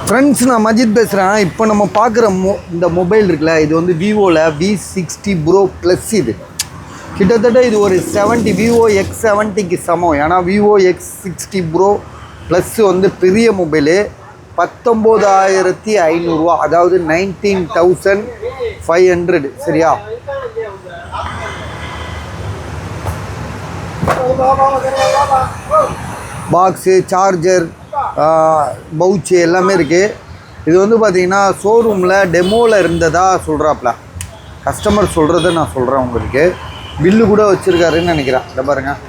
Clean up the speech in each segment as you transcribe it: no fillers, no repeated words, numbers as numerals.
Friends, நான் மஜித் பேசுகிறேன். இப்போ நம்ம பார்க்குற இந்த மொபைல் இருக்குல்ல, இது வந்து விவோவில் V60 Pro ப்ளஸ். இது கிட்டத்தட்ட இது ஒரு 70 விவோ X70க்கு சமம். ஏன்னா விவோ X60 Pro ப்ளஸ் வந்து பெரிய மொபைலு. 19,500 ரூபா, அதாவது 19,500. சரியா? பாக்ஸு, சார்ஜர், பவுச்சு எல்லாமே இருக்குது. இது வந்து பார்த்திங்கன்னா ஷோரூமில் டெமோவில் இருந்ததாக சொல்கிறாப்புல. கஸ்டமர் சொல்கிறத நான் சொல்கிறேன் உங்களுக்கு. பில்லு கூட வச்சுருக்காருன்னு நினைக்கிறேன். இதை பாருங்கள்,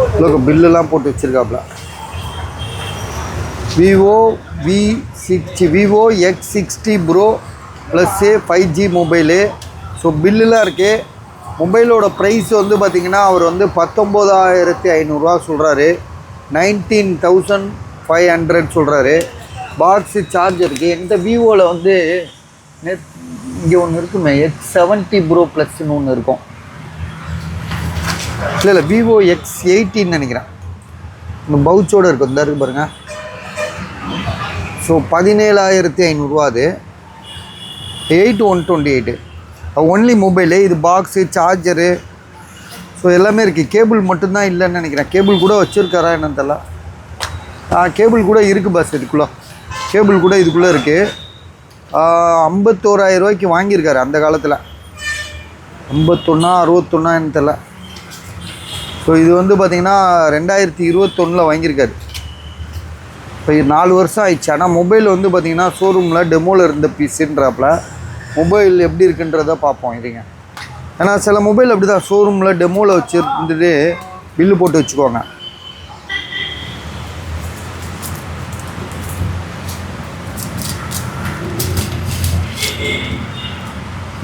இவ்வளோ பில்லுலாம் போட்டு வச்சுருக்காப்புல. Vivo X60 Pro plus 5G mobile. So பில்லுலாம் இருக்குது. மொபைலோட ப்ரைஸ் வந்து பார்த்திங்கன்னா அவர் வந்து 19,500 சொல்கிறாரு. 19,500 சொல்கிறாரு. பாக்ஸு, சார்ஜருக்கு. இந்த விவோவில் வந்து இங்கே ஒன்று இருக்குமே, X70 Pro ப்ளஸ்ன்னு ஒன்று இருக்கும். இல்லை விவோ X80 நினைக்கிறேன். இந்த பவுச்சோடு இருக்கும். இந்த இருக்குது பாருங்கள். ஸோ 17,500 அது. 8128 ஒன்லி மொபைலு. இது பாக்ஸு, சார்ஜரு, ஸோ எல்லாமே இருக்குது. கேபிள் மட்டும்தான் இல்லைன்னு நினைக்கிறேன். கேபிள் கூட வச்சுருக்காரா என்னன்னு தெரியல. கேபிள் கூட இருக்குது பஸ். இதுக்குள்ளே கேபிள் கூட இதுக்குள்ளே இருக்குது. 51,000 ரூபாய்க்கு வாங்கியிருக்காரு அந்த காலத்தில். 51 61 தெரியல. ஸோ இது வந்து பார்த்திங்கன்னா 2021 வாங்கியிருக்காரு. இப்போ 4 வருஷம் ஆயிடுச்சு. ஆனால் மொபைல் வந்து பார்த்திங்கன்னா ஷோரூமில் டெமோவில் இருந்த பீஸுன்றாப்புல. மொபைல் எப்படி இருக்குன்றதை பார்ப்போம் இதுங்க. ஏன்னா சில மொபைல் அப்படி தான் ஷோரூமில் டெமோவில் வச்சுருந்துட்டு பில்லு போட்டு வச்சுக்கோங்க.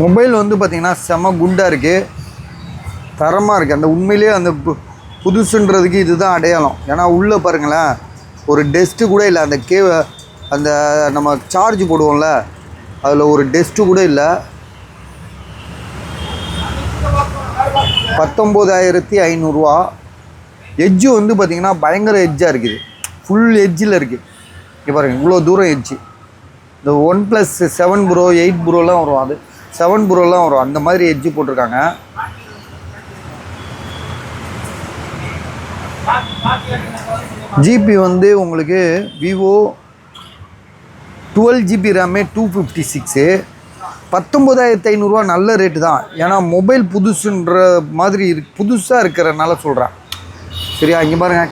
மொபைல் வந்து பார்த்திங்கன்னா செம குண்டாக இருக்குது, தரமாக இருக்குது. அந்த உண்மையிலே அந்த புதுசுன்றதுக்கு இதுதான் அடையாளம். ஏன்னா உள்ளே பாருங்களேன், ஒரு டெஸ்ட்டு கூட இல்லை. அந்த நம்ம சார்ஜ் போடுவோம்ல, அதில் ஒரு டெஸ்ட்டு கூட இல்லை. 19,500 எட்ஜு வந்து பார்த்திங்கன்னா பயங்கர எட்ஜாக இருக்குது. ஃபுல் எட்ஜில் இருக்குது. இங்கே பாருங்கள், இவ்வளோ தூரம் எட்ஜு. இந்த OnePlus 7 Pro 8 Proலாம் வரும். அது 7 Proலாம் வரும். அந்த மாதிரி எட்ஜு போட்டிருக்காங்க. ஜிபி வந்து உங்களுக்கு விவோ 12GB ரேமே 256. 19,500 நல்ல ரேட்டு தான். ஏன்னா மொபைல் புதுசுன்ற மாதிரி புதுசாக இருக்கிறனால சொல்கிறேன். சரியா? இங்கே பாருங்கள்,